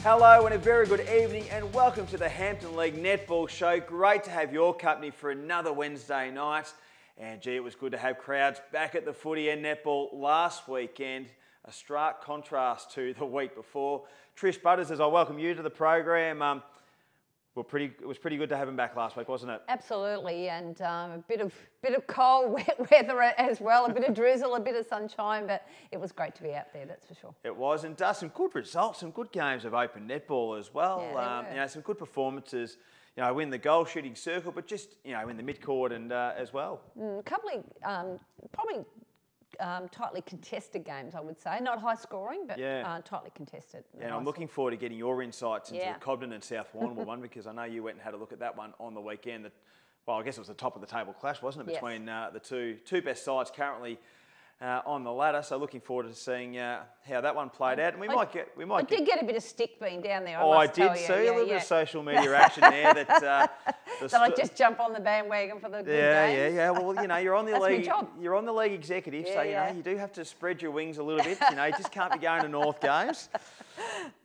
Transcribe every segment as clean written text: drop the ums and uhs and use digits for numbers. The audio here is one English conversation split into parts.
Hello and a very good evening and welcome to the Hampton League Netball Show. Great to have your company for another Wednesday night. And gee, it was good to have crowds back at the footy and netball last weekend. A stark contrast to the week before. Trish Butters, as I welcome you to the program, it was pretty good to have him back last week, wasn't it? Absolutely, and a bit of cold, wet weather as well, a bit of drizzle, a bit of sunshine, but it was great to be out there, that's for sure. It was, and some good results, some good games of open netball as well. Yeah, some good performances. Win the goal shooting circle, but just in the midcourt and as well. A couple of probably tightly contested games, I would say. Not high scoring, but tightly contested. Yeah, and I'm looking forward to getting your insights into the Cobden and South Warnable one, because I know you went and had a look at that one on the weekend. I guess it was the top of the table clash, wasn't it, between the two best sides currently on the ladder. So looking forward to seing how that one played out. And I did get a bit of stick being down there. I did see a little bit of social media action there that. I just jump on the bandwagon for the good games. Yeah. Well, you're on the That's league. my job. You're on the league executive, so you do have to spread your wings a little bit. You just can't be going to North games.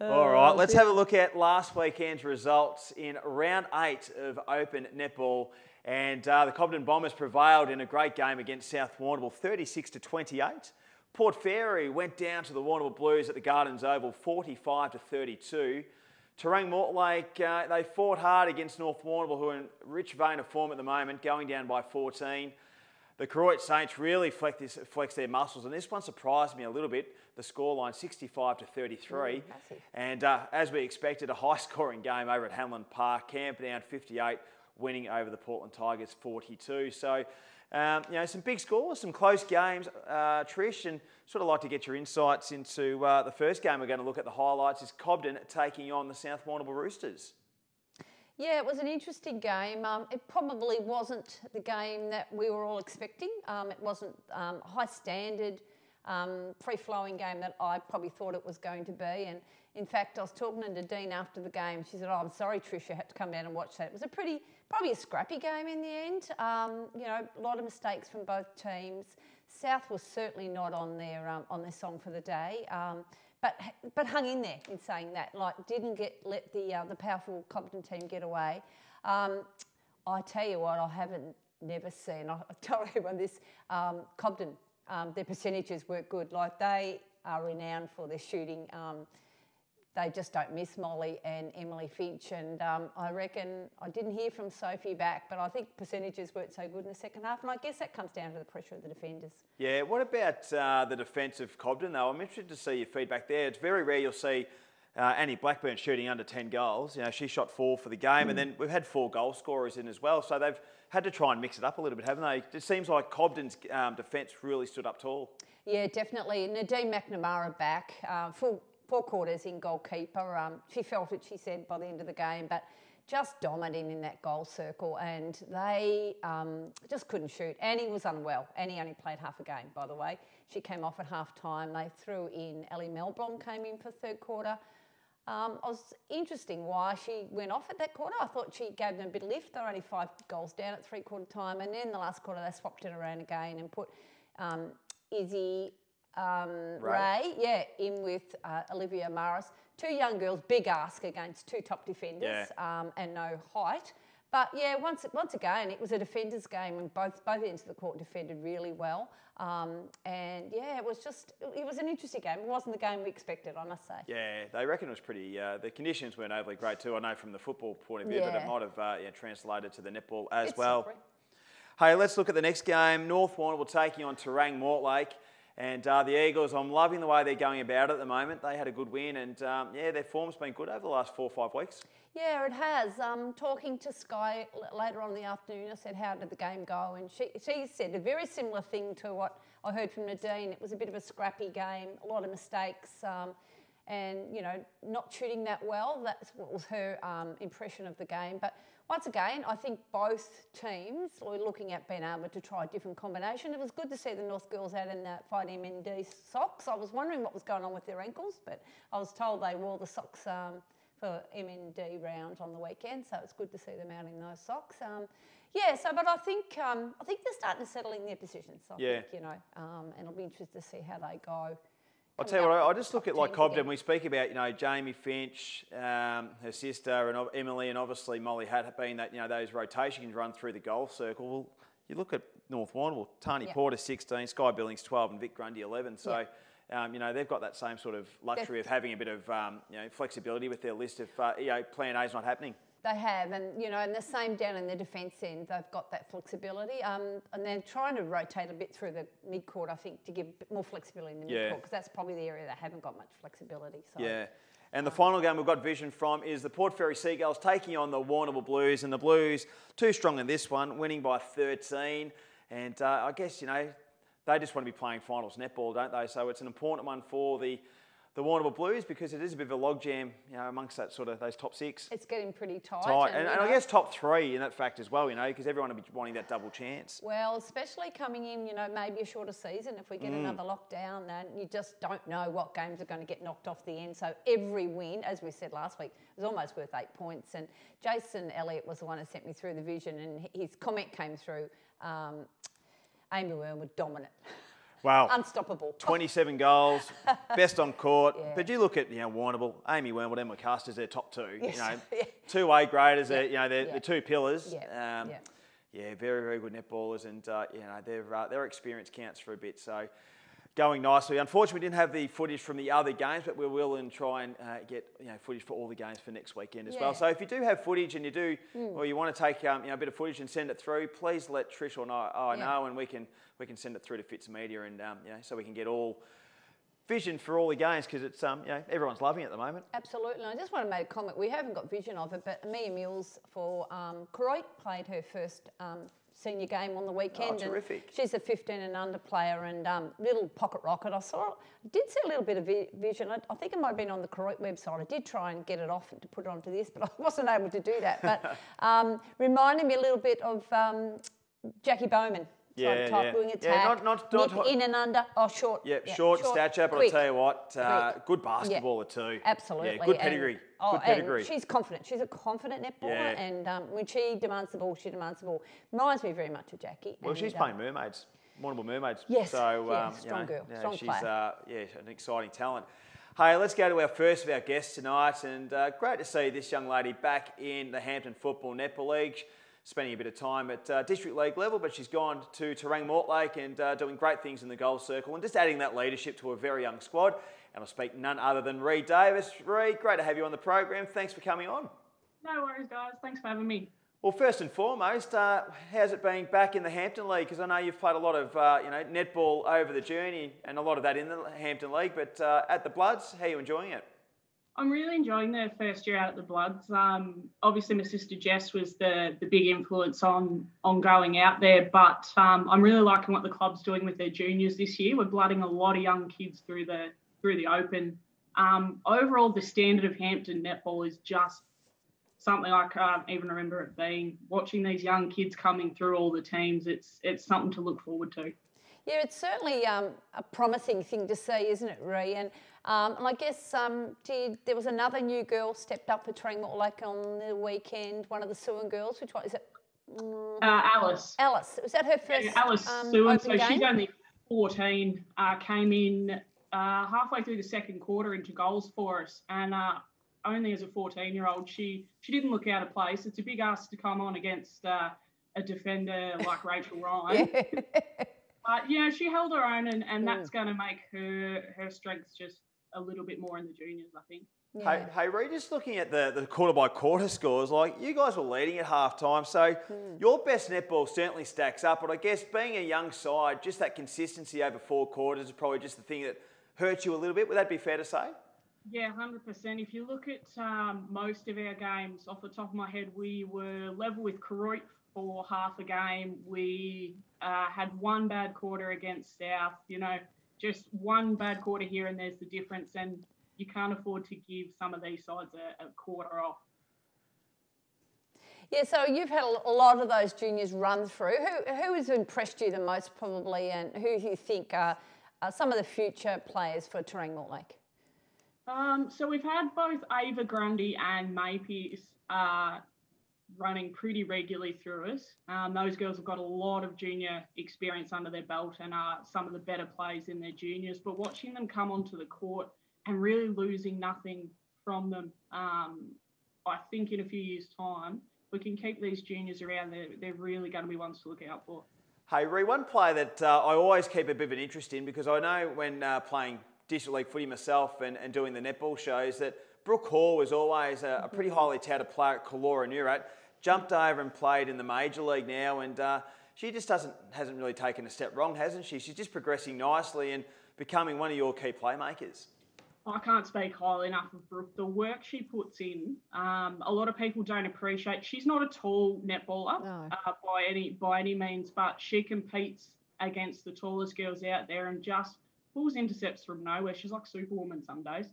All right, let's have a look at last weekend's results in round 8 of Open Netball. And the Cobden Bombers prevailed in a great game against South Warnable, 36-28. Port Fairy went down to the Warnable Blues at the Gardens Oval, 45-32. Taranto Mortlake, they fought hard against North Warnable, who are in rich vein of form at the moment, going down by 14. The Croydon Saints really flex their muscles, and this one surprised me a little bit. The scoreline 65-33, and as we expected, a high-scoring game over at Hamlin Park. Camperdown 58. Winning over the Portland Tigers 42. So, some big scores, some close games, Trish, and sort of like to get your insights into the first game we're going to look at. The highlights is Cobden taking on the South Warnable Roosters. Yeah, it was an interesting game. It probably wasn't the game that we were all expecting. It wasn't high standard, free-flowing game that I probably thought it was going to be. And in fact, I was talking to Nadine after the game. She said, "Oh, I'm sorry, Trish, you had to come down and watch that." It was probably a scrappy game in the end. A lot of mistakes from both teams. South was certainly not on their song for the day, but hung in there. In saying that, didn't let the powerful Cobden team get away. I tell you what, I haven't never seen. I tell everyone this. Cobden, their percentages weren't good. They are renowned for their shooting. They just don't miss, Molly and Emily Finch. And I reckon, I didn't hear from Sophie back, but I think percentages weren't so good in the second half. And I guess that comes down to the pressure of the defenders. Yeah, what about the defence of Cobden, though? I'm interested to see your feedback there. It's very rare you'll see Annie Blackburn shooting under 10 goals. She shot 4 for the game, and then we've had 4 goal scorers in as well. So they've had to try and mix it up a little bit, haven't they? It seems like Cobden's defence really stood up tall. Yeah, definitely. Nadine McNamara back, full 4 quarters in goalkeeper. She felt it, she said, by the end of the game, but just dominating in that goal circle, and they just couldn't shoot. Annie was unwell. Annie only played half a game, by the way. She came off at half time. They threw in Ellie Melbourne, came in for third quarter. It was interesting why she went off at that quarter. I thought she gave them a bit of lift. They were only 5 goals down at 3/4 time, and then the last quarter they swapped it around again and put Izzy Ray, in with Olivia Maris. 2 young girls, big ask against 2 top defenders, and no height. But yeah, once again, it was a defenders' game, and both ends of the court defended really well. It was an interesting game. It wasn't the game we expected, I must say. Yeah, they reckon it was pretty. The conditions weren't overly great too. I know from the football point of view, but it might have translated to the netball as well. Slippery. Hey, let's look at the next game. North Warnable taking on Taranto Mortlake. And the Eagles, I'm loving the way they're going about it at the moment. They had a good win, and their form's been good over the last 4 or 5 weeks. Yeah, it has. Talking to Sky later on in the afternoon, I said, "How did the game go?" And she said a very similar thing to what I heard from Nadine. It was a bit of a scrappy game, a lot of mistakes, and not shooting that well. That's what was her impression of the game. But once again, I think both teams were looking at being able to try a different combination. It was good to see the North girls out in that Fight MND socks. I was wondering what was going on with their ankles, but I was told they wore the socks for MND round on the weekend, so it's good to see them out in those socks. But I think they're starting to settle in their positions. I think, and it'll be interesting to see how they go I'll tell you what, I just look at like Cobden. We speak about, you know, Jamie Finch, her sister, and Emily, and obviously Molly had been that, you know, those rotations run through the golf circle. Well, you look at Northbourne, Tony Porter 16, Sky Billings 12, and Vic Grundy 11. So, you know, they've got that same sort of luxury of having a bit of, you know, flexibility with their list if, you know, Plan A's not happening. They have, and you know, and the same down in the defence end, they've got that flexibility, and they're trying to rotate a bit through the mid-court, I think, to give a bit more flexibility in the mid-court, because that's probably the area they haven't got much flexibility. So. Yeah, and the final game we've got vision from is the Port Fairy Seagulls taking on the Warnable Blues, and the Blues too strong in this one, winning by 13, and I guess, you know, they just want to be playing finals netball, don't they? So it's an important one for the Warnable Blues, because it is a bit of a logjam, you know, amongst that sort of those top six. It's getting pretty tight. And I guess top three in that fact as well, you know, because everyone will be wanting that double chance. Well, especially coming in, you know, maybe a shorter season, if we get another lockdown, then you just don't know what games are going to get knocked off the end. So every win, as we said last week, is almost worth 8 points. And Jason Elliott was the one who sent me through the vision, and his comment came through, Amy Wormwood dominant. Wow. Unstoppable. 27 goals, best on court. Yeah. But you look at, you know, Warnable, Amy Wormwood, Emma Custer's their top two. Yes. You know, two A graders, you know, they're the two pillars. Yeah, very, very good netballers, and you know, their experience counts for a bit. So going nicely. Unfortunately, we didn't have the footage from the other games, but we will and try and get, you know, footage for all the games for next weekend as well. So if you do have footage and you do, or you want to take you know, a bit of footage and send it through, please let Trish or I know, and we can send it through to Fitz Media, and you know, so we can get all vision for all the games, because it's you know, everyone's loving it at the moment. Absolutely. And I just want to make a comment. We haven't got vision of it, but Mia Mills for Croydon played her first senior game on the weekend. Oh, terrific. And she's a 15 and under player, and little pocket rocket. I did see a little bit of vision. I think it might have been on the Croydon website. I did try and get it off to put it onto this, but I wasn't able to do that. But reminded me a little bit of Jackie Bowman. Doing attack, not in and under, short. Short stature, but I'll tell you what, good basketballer too. Absolutely. Yeah, good pedigree. Good pedigree. And she's confident. She's a confident netballer, and when she demands the ball, she demands the ball. Reminds me very much of Jackie. Well, she's playing Mermaids, Warnable Mermaids. Yes, so, strong girl, strong she's, player. an exciting talent. Hey, let's go to our first of our guests tonight, and great to see this young lady back in the Hampton Football Netball League. Spending a bit of time at District League level, but she's gone to Taranto Mortlake and doing great things in the goal circle, and just adding that leadership to a very young squad. And I'll speak none other than Reed Davis. Reed, great to have you on the program. Thanks for coming on. No worries, guys. Thanks for having me. Well, first and foremost, how's it been back in the Hampton League? Because I know you've played a lot of you know, netball over the journey, and a lot of that in the Hampton League. But at the Bloods, how are you enjoying it? I'm really enjoying the first year out at the Bloods. Obviously, my sister Jess was the big influence on going out there, but I'm really liking what the club's doing with their juniors this year. We're blooding a lot of young kids through the Open. Overall, the standard of Hampton netball is just something I can't even remember it being. Watching these young kids coming through all the teams, it's something to look forward to. Yeah, it's certainly a promising thing to see, isn't it, Ree? And I guess there was another new girl stepped up for Taranto Mortlake on the weekend, one of the Suan girls. Which one is it? Alice. Alice. Was that her first Alice Suan. So she's only 14, came in halfway through the second quarter into goals for us, and only as a 14-year-old, she didn't look out of place. It's a big ask to come on against a defender like Rachel Ryan. But, you know, she held her own, and that's going to make her strengths just a little bit more in the juniors, I think. Yeah. Hey, Reed, just looking at the quarter-by-quarter scores, like, you guys were leading at half-time, so your best netball certainly stacks up, but I guess being a young side, just that consistency over 4 quarters is probably just the thing that hurts you a little bit. Would that be fair to say? Yeah, 100%. If you look at most of our games, off the top of my head, we were level with Croydon for half a game. We had one bad quarter against South, you know, just one bad quarter here and there's the difference, and you can't afford to give some of these sides a quarter off. Yeah, so you've had a lot of those juniors run through. Who has impressed you the most probably, and who do you think are some of the future players for Taranto Mortlake? So we've had both Ava Grundy and May Pearce running pretty regularly through us. Those girls have got a lot of junior experience under their belt and are some of the better players in their juniors. But watching them come onto the court and really losing nothing from them, I think in a few years' time, we can keep these juniors around. They're really going to be ones to look out for. Hey, Ree, one player that I always keep a bit of an interest in, because I know when playing district league footy myself and doing the netball shows, that Brooke Hall was always a pretty highly touted player at Kalora Nurat, jumped over and played in the major league now, and she just hasn't really taken a step wrong, hasn't she? She's just progressing nicely and becoming one of your key playmakers. I can't speak highly enough of Brooke. The work she puts in, a lot of people don't appreciate. She's not a tall netballer by any means, but she competes against the tallest girls out there and just pulls intercepts from nowhere. She's like Superwoman some days.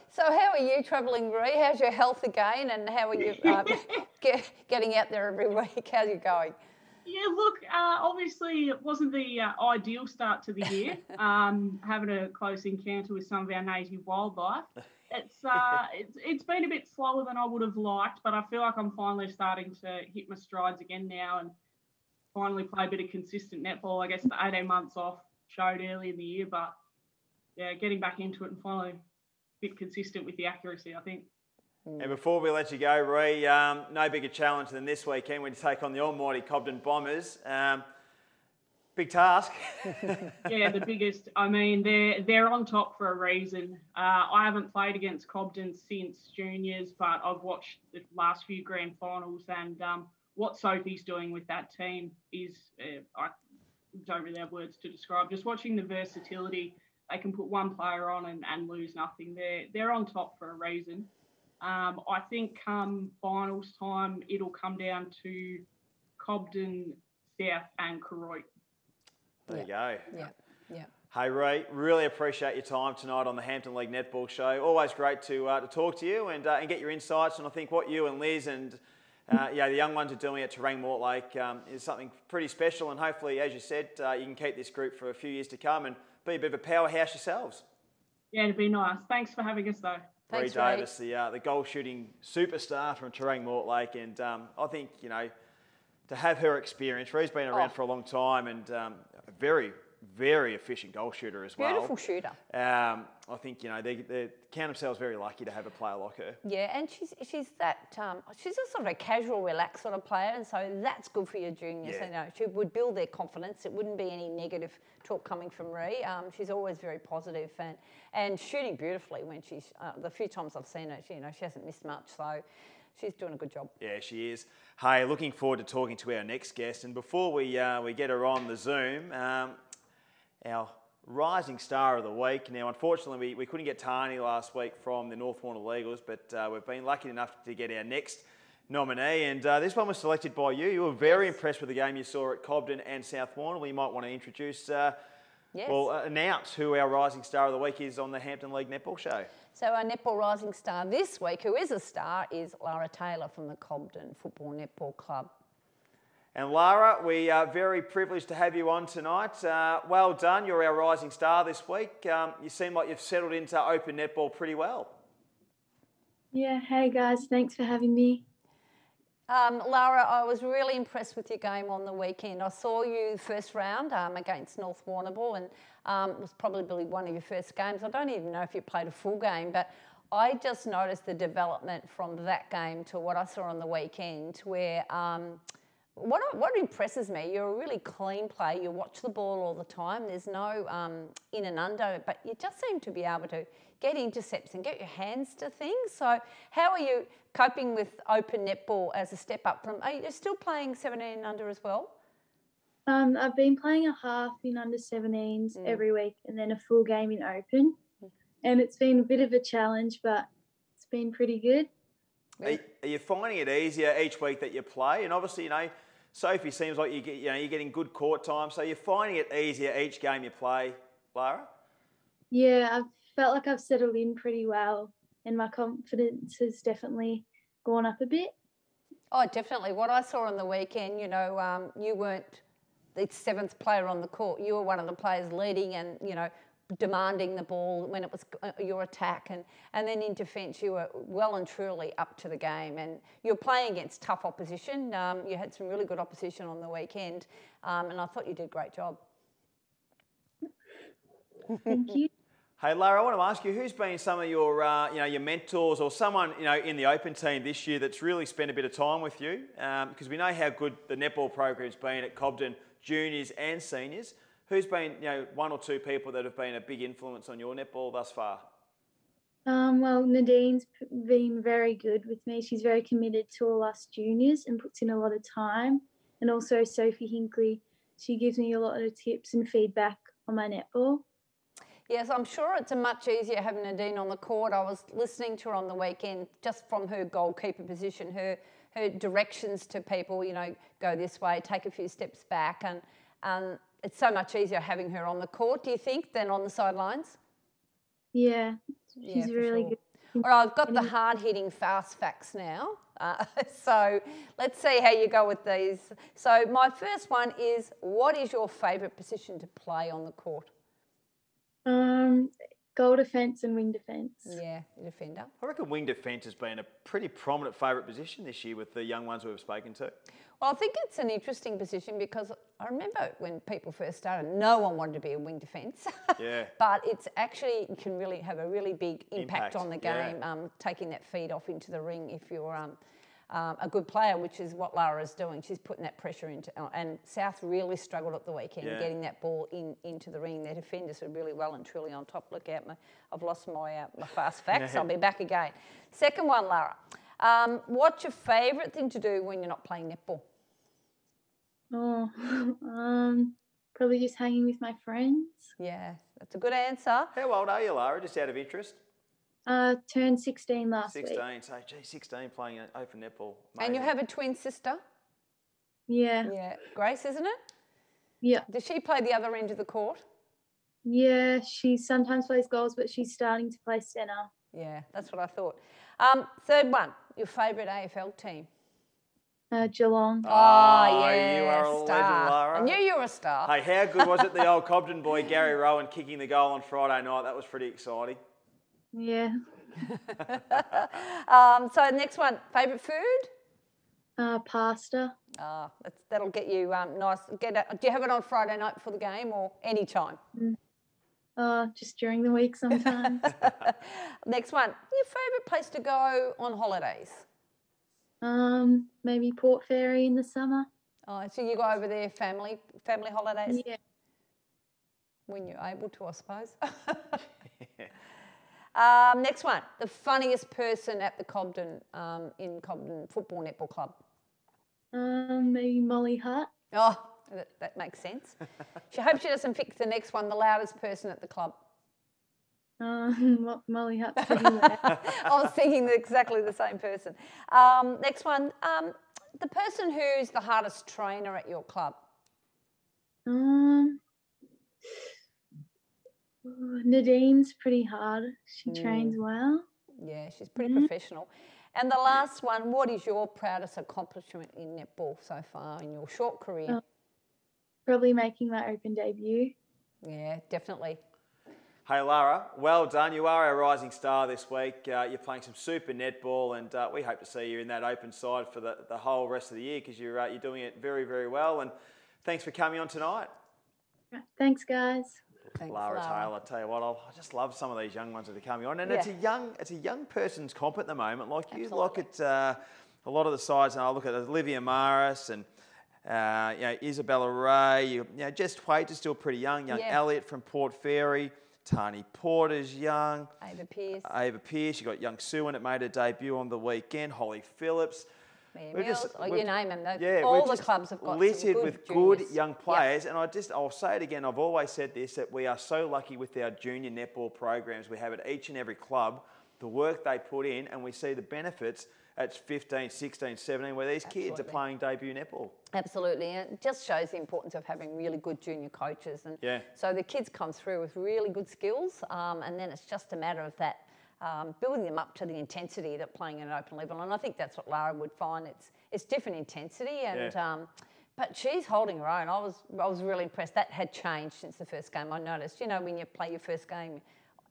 So how are you travelling, Ree? How's your health again, and how are you getting out there every week? How's it going? Yeah, look, obviously it wasn't the ideal start to the year, having a close encounter with some of our native wildlife. It's been a bit slower than I would have liked, but I feel like I'm finally starting to hit my strides again now and finally play a bit of consistent netball. I guess the 18 months off showed early in the year, but yeah, getting back into it and finally a bit consistent with the accuracy, I think. And before we let you go, Ree, no bigger challenge than this weekend when you take on the almighty Cobden Bombers. Big task. Yeah, the biggest. I mean, they're on top for a reason. I haven't played against Cobden since juniors, but I've watched the last few grand finals, and what Sophie's doing with that team is, I don't really have words to describe. Just watching the versatility, they can put one player on and lose nothing. They're on top for a reason. I think come finals time, it'll come down to Cobden, South and Koroit. There you go. Yeah. Hey, Ree, really appreciate your time tonight on the Hampton League Netball Show. Always great to talk to you and get your insights. And I think what you and Liz and the young ones are doing at Taranto Mortlake is something pretty special. And hopefully, as you said, you can keep this group for a few years to come and be a bit of a powerhouse yourselves. Yeah, it'd be nice. Thanks for having us, though. Ree Davis, the goal shooting superstar from Taranto Mortlake, and I think to have her experience. Ree's been around for a long time and a very, very efficient goal shooter as well. Beautiful shooter. I think they count themselves very lucky to have a player like her. Yeah, and she's that she's a sort of a casual, relaxed sort of player, and so that's good for your juniors. Yeah. She would build their confidence. It wouldn't be any negative talk coming from Ree. She's always very positive and shooting beautifully when she's the few times I've seen her. She hasn't missed much, so she's doing a good job. Yeah, she is. Hey, looking forward to talking to our next guest. And before we get her on the Zoom, our rising star of the week. Now, unfortunately, we couldn't get Tani last week from the Northbourne Illegals, but we've been lucky enough to get our next nominee. And this one was selected by you. You were very impressed with the game you saw at Cobden and Southbourne. We might want to introduce, announce who our rising star of the week is on the Hampton League Netball Show. So our netball rising star this week, who is a star, is Lara Taylor from the Cobden Football Netball Club. And Lara, we are very privileged to have you on tonight. Well done, you're our rising star this week. You seem like you've settled into open netball pretty well. Yeah, hey guys, thanks for having me. Lara, I was really impressed with your game on the weekend. I saw you first round against North Warnable, and it was probably one of your first games. I don't even know if you played a full game, but I just noticed the development from that game to what I saw on the weekend, where what impresses me, you're a really clean player. You watch the ball all the time. There's no in and under, but you just seem to be able to get intercepts and get your hands to things. So how are you coping with open netball as a step up from, are you still playing 17 and under as well? I've been playing a half in under 17s every week and then a full game in open. And it's been a bit of a challenge, but it's been pretty good. Are you finding it easier each week that you play? And obviously, Sophie seems like you're getting good court time. So you're finding it easier each game you play, Lara? Yeah, I've felt like I've settled in pretty well and my confidence has definitely gone up a bit. Oh, definitely. What I saw on the weekend, you weren't the seventh player on the court. You were one of the players leading and, demanding the ball when it was your attack, and then in defence you were well and truly up to the game, and you're playing against tough opposition. You had some really good opposition on the weekend, and I thought you did a great job. Thank you. Hey, Lara, I want to ask you, who's been some of your, your mentors or someone, in the Open team this year that's really spent a bit of time with you? Because we know how good the netball program's been at Cobden, juniors and seniors. Who's been, one or two people that have been a big influence on your netball thus far? Well, Nadine's been very good with me. She's very committed to all us juniors and puts in a lot of time. And also Sophie Hinkley, she gives me a lot of tips and feedback on my netball. Yes, I'm sure it's much easier having Nadine on the court. I was listening to her on the weekend just from her goalkeeper position, her directions to people, go this way, take a few steps back. And it's so much easier having her on the court, do you think, than on the sidelines? Yeah, she's really good. All right, I've got the hard-hitting fast facts now. So let's see how you go with these. So my first one is, what is your favourite position to play on the court? Goal defence and wing defence. Yeah, defender. I reckon wing defence has been a pretty prominent favourite position this year with the young ones we've spoken to. Well, I think it's an interesting position because I remember when people first started, no one wanted to be a wing defence. Yeah. But it's actually can really have a really big impact on the game, yeah. Taking that feed off into the ring if you're a good player, which is what Lara's doing. She's putting that pressure into, and South really struggled at the weekend getting that ball into the ring. Their defenders were really well and truly on top. Look out, I've lost my fast facts. I'll be back again. Second one, Lara. What's your favourite thing to do when you're not playing netball? Probably just hanging with my friends. Yeah, that's a good answer. How old are you, Lara, just out of interest? Turned 16 last week. 16, so gee, 16 playing open netball. Amazing. And you have a twin sister? Yeah. Yeah, Grace, isn't it? Yeah. Does she play the other end of the court? Yeah, she sometimes plays goals, but she's starting to play centre. Yeah, that's what I thought. Third one, your favourite AFL team? Geelong. Oh, yeah, you are a star. legend, Lara. I knew you were a star. Hey, how good was it, the old Cobden boy, Gary Rowan, kicking the goal on Friday night? That was pretty exciting. Yeah. So next one, favourite food? Pasta. That'll get you nice. Do you have it on Friday night before the game or any time? Just during the week sometimes. Next one, your favourite place to go on holidays? Maybe Port Fairy in the summer. Oh, so you go over there family holidays? Yeah. When you're able to, I suppose. Next one, the funniest person at the Cobden, in Cobden Football Netball Club? Maybe Molly Hutt. Oh, that makes sense. She hopes she doesn't pick the next one, the loudest person at the club. Molly Hutt's pretty loud. I was thinking exactly the same person. Next one, the person who's the hardest trainer at your club? Nadine's pretty hard. She trains well. Yeah, she's pretty professional. And the last one, what is your proudest accomplishment in netball so far in your short career? Probably making my Open debut. Yeah, definitely. Hey, Lara, well done. You are our rising star this week. You're playing some super netball, and we hope to see you in that Open side for the whole rest of the year because you're doing it very, very well. And thanks for coming on tonight. Thanks, guys. Thanks, Lara Taylor. I tell you what, I just love some of these young ones that are coming on, and it's a young person's comp at the moment. Like you look at a lot of the sides, and I look at Olivia Maris and Isabella Ray. Jess Waite is still pretty young. Young Elliot from Port Fairy. Tani Porter's young. Ava Pearce. You got young Sue that made her debut on the weekend. Holly Phillips. You name them. All the clubs have got littered with good young players. Yep. And I'll say it again, I've always said this, that we are so lucky with our junior netball programs we have at each and every club, the work they put in, and we see the benefits at 15, 16, 17, where these kids are playing debut netball. Absolutely, and it just shows the importance of having really good junior coaches. And so the kids come through with really good skills, and then it's just a matter of that building them up to the intensity that playing at an open level. And I think that's what Lara would find. It's different intensity, and But she's holding her own. I was really impressed. That had changed since the first game. I noticed. You know, when you play your first game,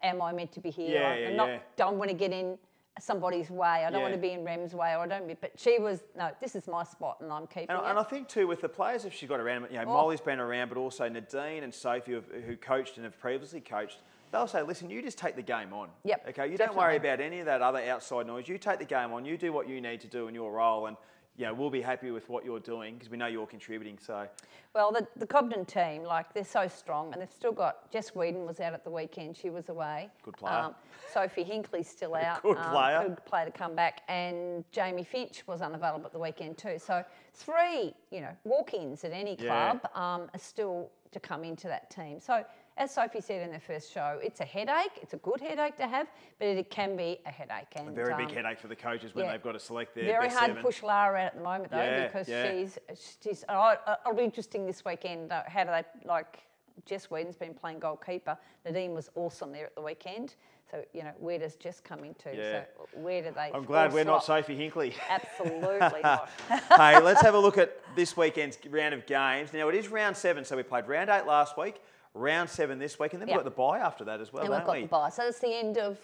am I meant to be here? Don't want to get in somebody's way. I don't want to be in Rem's way. Or I don't. But she was no. This is my spot, and I'm keeping it. And I think too with the players, if she got around, Molly's been around, but also Nadine and Sophie, who coached and have previously coached. They'll say, listen, you just take the game on. Yep. Okay. You don't worry about any of that other outside noise. You take the game on. You do what you need to do in your role, and we'll be happy with what you're doing because we know you're contributing. So, well, the Cobden team, they're so strong, and they've still got Jess Whedon was out at the weekend. She was away. Good player. Sophie Hinkley's still out. Good player. Good player to come back, and Jamie Finch was unavailable at the weekend too. So 3, walk-ins at any club are still to come into that team. So, as Sophie said in their first show, it's a headache. It's a good headache to have, but it can be a headache. And a very big headache for the coaches when they've got to select their very best hard 7. to push Lara out at the moment though, because she's. It'll be interesting this weekend. How do they Jess Whedon's been playing goalkeeper. Nadine was awesome there at the weekend. So where does Jess come into? Yeah. So where do they? I'm glad we're not Sophie Hinkley. Absolutely not. Hey, let's have a look at this weekend's round of games. Now it is round 7, so we played round 8 last week. Round 7 this week, and then we've got the bye after that as well, and we've got the bye. So that's the end of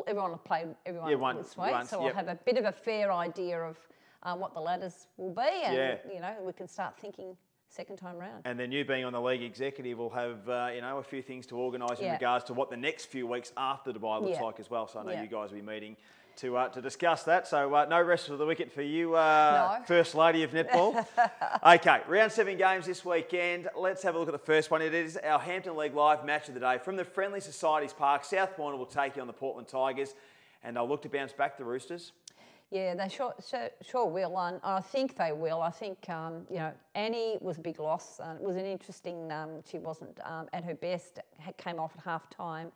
everyone will play everyone this week. So we'll have a bit of a fair idea of what the ladders will be, and we can start thinking second time round. And then you being on the league executive will have a few things to organise in regards to what the next few weeks after the bye looks like as well. So I know you guys will be meeting to discuss that. So no rest for the wicket for you, First Lady of Netball. Okay, round 7 games this weekend. Let's have a look at the first one. It is our Hampton League live match of the day. From the Friendly Societies Park, Southbourne will take on the Portland Tigers, and they'll look to bounce back the Roosters. Yeah, they sure will, and I think they will. I think, Annie was a big loss. It was an interesting, she wasn't at her best, came off at half-time.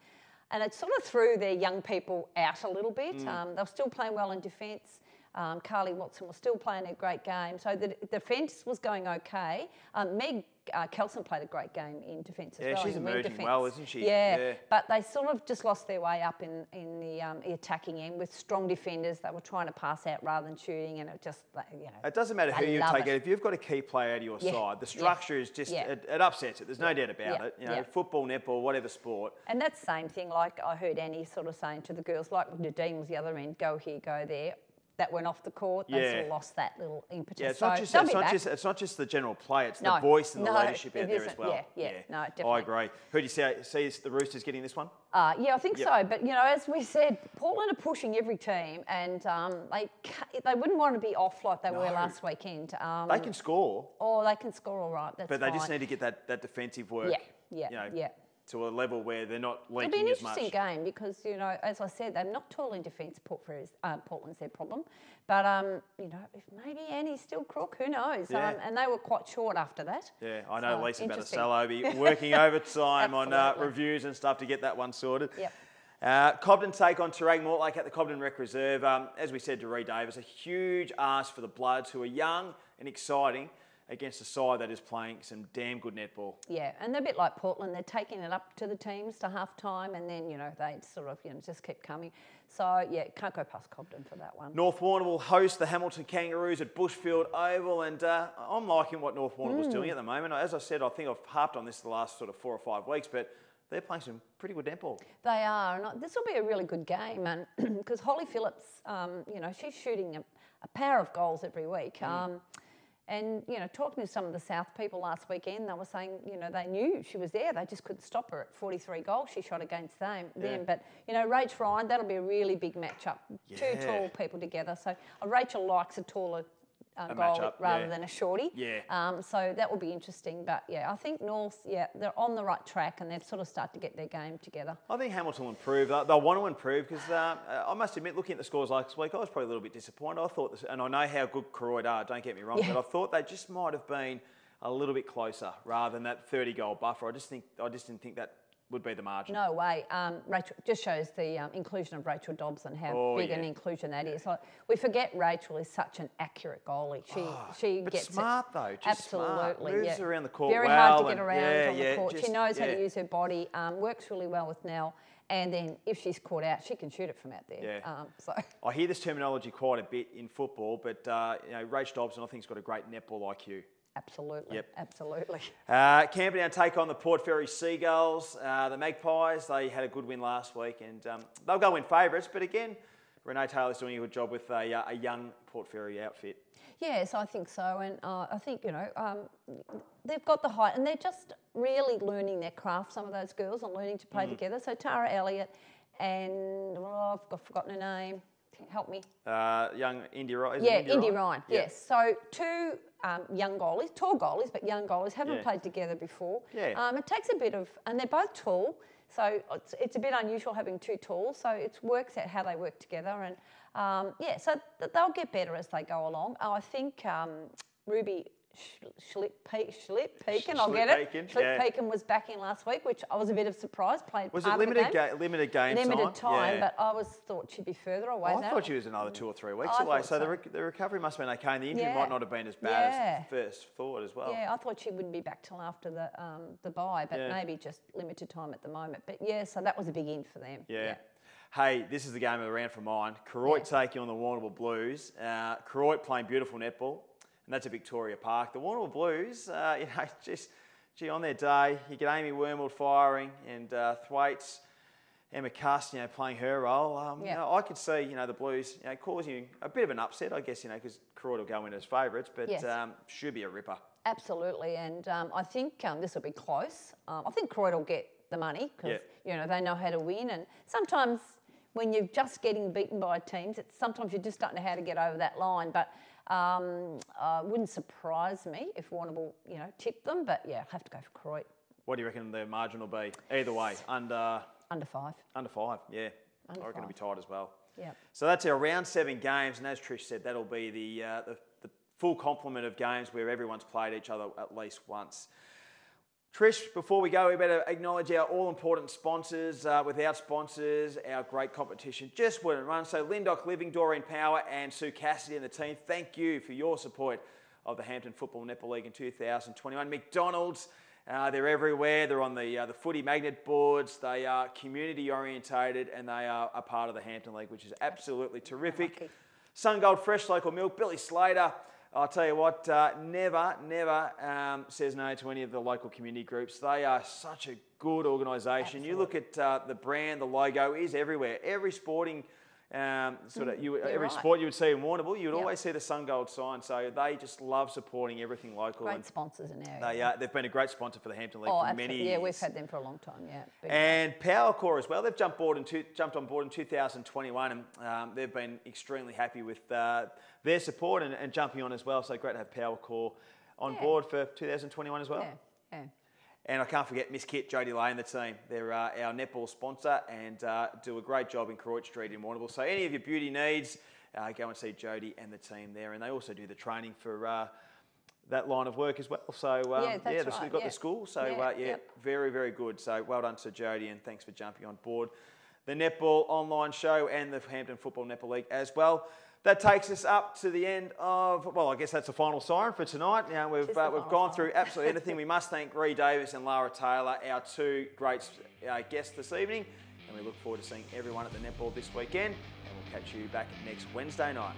And it sort of threw their young people out a little bit. They were still playing well in defence. Carly Watson was still playing a great game. So the defence was going okay. Meg Kelson played a great game in defence as well. Yeah, she's emerging well, isn't she? Yeah, but they sort of just lost their way up in the attacking end with strong defenders. They were trying to pass out rather than shooting, and it just, It doesn't matter who you take it. If you've got a key player out of your side, the structure is just, it upsets it. There's no doubt about it. Football, netball, whatever sport. And that's the same thing, like I heard Annie sort of saying to the girls, like Nadine was the other end, go here, go there. That went off the court, they sort of lost that little impetus. Yeah, it's not just the general play, it's the voice and the leadership out there as well. No, definitely. I agree. Who do you see the Roosters getting this one? I think so. But, as we said, Portland are pushing every team, and they wouldn't want to be off like they were last weekend. They can score. Oh, they can score all right, that's But they just need to get that defensive work. To a level where they're not leaking as much. It'll be an interesting game because, as I said, they're not tall in defence. Portland's their problem. But, if maybe Annie's still crook, who knows? Yeah. And they were quite short after that. Yeah, I know Lisa Battistello will be working overtime on reviews and stuff to get that one sorted. Yep. Cobden take on Terang Mortlake at the Cobden Rec Reserve. As we said to Ree Davis, a huge ask for the Bloods, who are young and exciting, against a side that is playing some damn good netball. Yeah, and they're a bit like Portland. They're taking it up to the teams to half-time, and then, they sort of, just keep coming. So, can't go past Cobden for that one. Northbourne will host the Hamilton Kangaroos at Bushfield Oval, and I'm liking what Northbourne was doing at the moment. As I said, I think I've harped on this the last sort of 4 or 5 weeks, but they're playing some pretty good netball. They are, and this will be a really good game, and because Holly Phillips, she's shooting a pair of goals every week. And, talking to some of the South people last weekend, they were saying, they knew she was there. They just couldn't stop her at 43 goals she shot against them. But, Rach Ryan, that'll be a really big matchup. Yeah. 2 tall people together. So Rachel likes a taller goal rather than a shorty. Yeah. So that will be interesting. But, I think North, they're on the right track and they've sort of started to get their game together. I think Hamilton will improve. They'll want to improve because I must admit, looking at the scores last week, I was probably a little bit disappointed. I thought, and I know how good Croyd are, don't get me wrong, but I thought they just might have been a little bit closer rather than that 30-goal buffer. I just didn't think that would be the margin. No way. Rachel just shows the inclusion of Rachel Dobbs and how big an inclusion that is. Like, we forget Rachel is such an accurate goalie. She but gets smart it. though. Just Absolutely, smart. Moves around the court very well. Very hard to get around on the court. She knows how to use her body. Works really well with Nell. And then if she's caught out, she can shoot it from out there. Yeah. I hear this terminology quite a bit in football, but Rach Dobson, I think, has got a great netball IQ. Absolutely. Yep. Absolutely. Camperdown take on the Port Fairy Seagulls. The Magpies, they had a good win last week, and they'll go in favourites. But again, Renee Taylor's doing a good job with a young Port Fairy outfit. Yes, I think so, and I think, they've got the height, and they're just really learning their craft, some of those girls, and learning to play together. So Tara Elliott and, I've forgotten her name, help me. Young Indy Ryan. Yeah, Indy Ryan, Yeah. yes. So two young goalies, tall goalies, but young goalies, haven't played together before. Yeah. It takes a bit of, and they're both tall, so it's a bit unusual having two tall, so it works out how they work together, and so they'll get better as they go along. I think Ruby Schlipp-Pekin, I'll get it. Schlipp-Pekin was back in last week, which I was a bit of surprise. Played Was part it of the limited limited time, Yeah. but I thought she'd be further away. I thought she was another 2 or 3 weeks I away, thought so so. the recovery must have been okay, and the injury Yeah. might not have been as bad as first thought as well. Yeah, I thought she wouldn't be back till after the bye, but maybe just limited time at the moment. But yeah, so that was a big in for them. Yeah. Hey, this is the game of the round for mine. Koroit taking on the Warnable Blues. Koroit playing beautiful netball, and that's at Victoria Park. The Warnable Blues, on their day, you get Amy Wormald firing and Thwaites, Emma Cuss, playing her role. I could see, the Blues, causing a bit of an upset, I guess, because Koroit will go in as favourites, but should be a ripper. Absolutely, and I think this will be close. I think Croyd will get the money because they know how to win, and sometimes when you're just getting beaten by teams, sometimes you just don't know how to get over that line. But wouldn't surprise me if Warnable, tipped them. But yeah, have to go for Croyd. What do you reckon the margin will be? Either way, under 5. Under 5, yeah. Under I reckon it'll be tight as well. Yeah. So that's our round 7 games, and as Trish said, that'll be the full complement of games where everyone's played each other at least once. Trish, before we go, we better acknowledge our all-important sponsors. Without sponsors, our great competition just wouldn't run. So Lindock Living, Doreen Power and Sue Cassidy and the team, thank you for your support of the Hampton Football Netball League in 2021. McDonald's, they're everywhere. They're on the footy magnet boards. They are community orientated, and they are a part of the Hampton League, which is absolutely terrific. SunGold Fresh Local Milk, Billy Slater. I'll tell you what, never says no to any of the local community groups. They are such a good organisation. Absolutely. You look at the brand, the logo is everywhere. Every sporting sport you would see in Warrnambool, you would always see the SunGold sign. So they just love supporting everything local. Great sponsors in our area. They've been a great sponsor for the Hampton League for many years. Yeah, we've had them for a long time. Yeah. And PowerCore as well. They've jumped on board in 2021, and they've been extremely happy with their support and jumping on as well. So great to have PowerCore on board for 2021 as well. Yeah. And I can't forget Miss Kit, Jodie Lay and the team. They're our netball sponsor and do a great job in Koroit Street in Warrnambool. So any of your beauty needs, go and see Jodie and the team there. And they also do the training for that line of work as well. So they've got the school. So very, very good. So well done to Jodie, and thanks for jumping on board the Netball online show and the Hampton Football Netball League as well. That takes us up to the end of, well, I guess that's the final siren for tonight. Now we've gone through absolutely anything. We must thank Ree Davis and Lara Taylor, our two great guests this evening. And we look forward to seeing everyone at the netball this weekend. And we'll catch you back next Wednesday night.